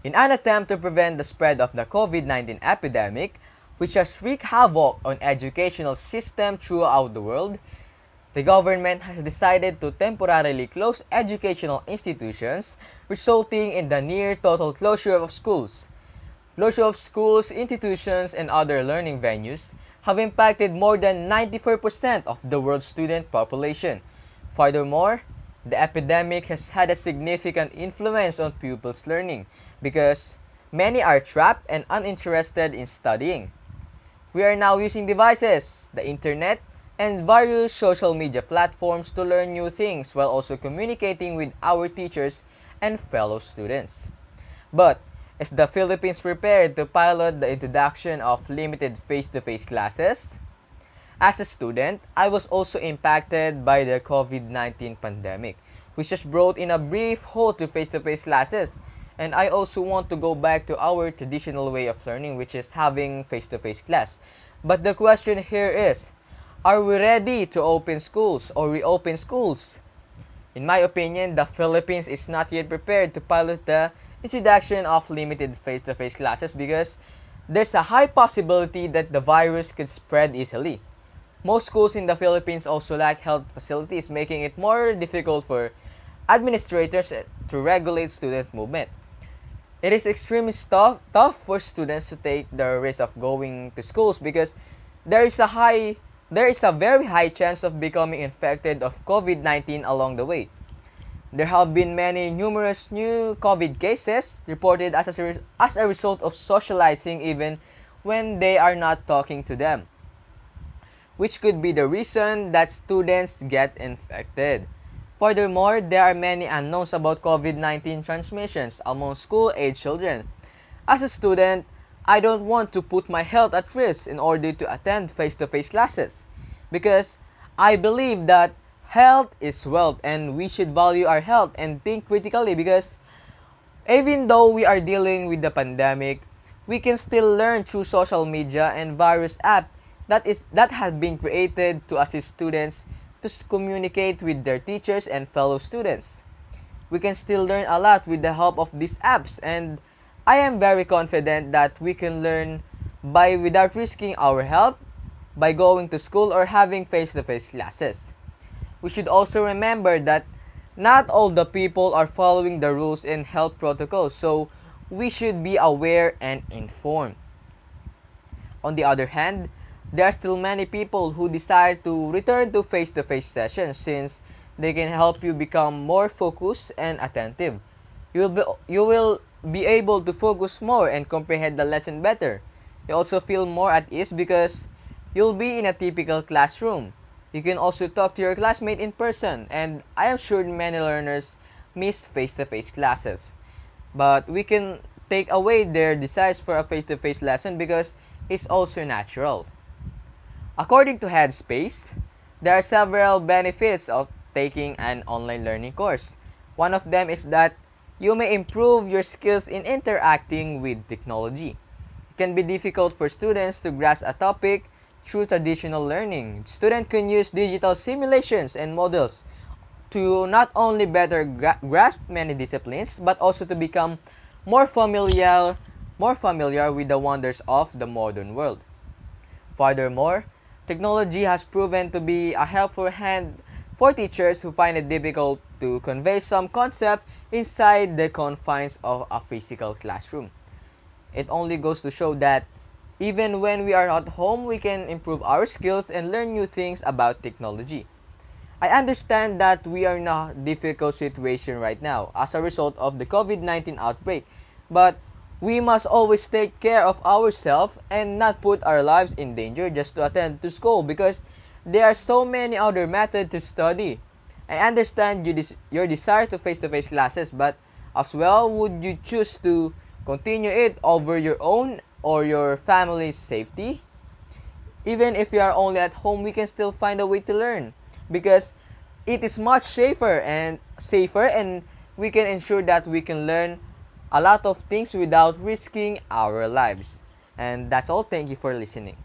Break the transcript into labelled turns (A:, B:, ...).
A: In an attempt to prevent the spread of the COVID-19 epidemic, which has wreaked havoc on educational system throughout the world, the government has decided to temporarily close educational institutions, resulting in the near total closure of schools. Closure of schools, institutions, and other learning venues have impacted more than 94% of the world's student population. Furthermore, the epidemic has had a significant influence on pupils' learning because many are trapped and uninterested in studying. We are now using devices, the internet, and various social media platforms to learn new things while also communicating with our teachers and fellow students. But is the Philippines prepared to pilot the introduction of limited face-to-face classes? As a student, I was also impacted by the COVID-19 pandemic, which has brought in a brief halt to face-to-face classes. And I also want to go back to our traditional way of learning, which is having face-to-face class. But the question here is, are we ready to open schools or reopen schools? In my opinion, the Philippines is not yet prepared to pilot the introduction of limited face-to-face classes because there's a high possibility that the virus could spread easily. Most schools in the Philippines also lack health facilities, making it more difficult for administrators to regulate student movement. It is extremely tough for students to take the risk of going to schools because there is a very high chance of becoming infected of COVID-19 along the way. There have been numerous new COVID cases reported as a result of socializing even when they are not talking to them, which could be the reason that students get infected. Furthermore, there are many unknowns about COVID-19 transmissions among school-age children. As a student, I don't want to put my health at risk in order to attend face-to-face classes because I believe that health is wealth and we should value our health and think critically because even though we are dealing with the pandemic, we can still learn through social media and various apps that have been created to assist students to communicate with their teachers and fellow students. We can still learn a lot with the help of these apps, and I am very confident that we can learn by without risking our health by going to school or having face-to-face classes. We should also remember that not all the people are following the rules and health protocols, so we should be aware and informed. On the other hand, there are still many people who desire to return to face-to-face sessions since they can help you become more focused and attentive. You will be able to focus more and comprehend the lesson better. You also feel more at ease because you'll be in a typical classroom. You can also talk to your classmate in person, and I am sure many learners miss face-to-face classes. But we can take away their desires for a face-to-face lesson because it's also natural. According to Headspace, there are several benefits of taking an online learning course. One of them is that you may improve your skills in interacting with technology. It can be difficult for students to grasp a topic through traditional learning. Students can use digital simulations and models to not only better grasp many disciplines but also to become more familiar with the wonders of the modern world. Furthermore, technology has proven to be a helpful hand for teachers who find it difficult to convey some concept inside the confines of a physical classroom. It only goes to show that even when we are at home, we can improve our skills and learn new things about technology. I understand that we are in a difficult situation right now as a result of the COVID-19 outbreak, but we must always take care of ourselves and not put our lives in danger just to attend to school because there are so many other methods to study. I understand your desire to face-to-face classes, but as well, would you choose to continue it over your own or your family's safety? Even if you are only at home, we can still find a way to learn because it is much safer and we can ensure that we can learn a lot of things without risking our lives. And that's all. Thank you for listening.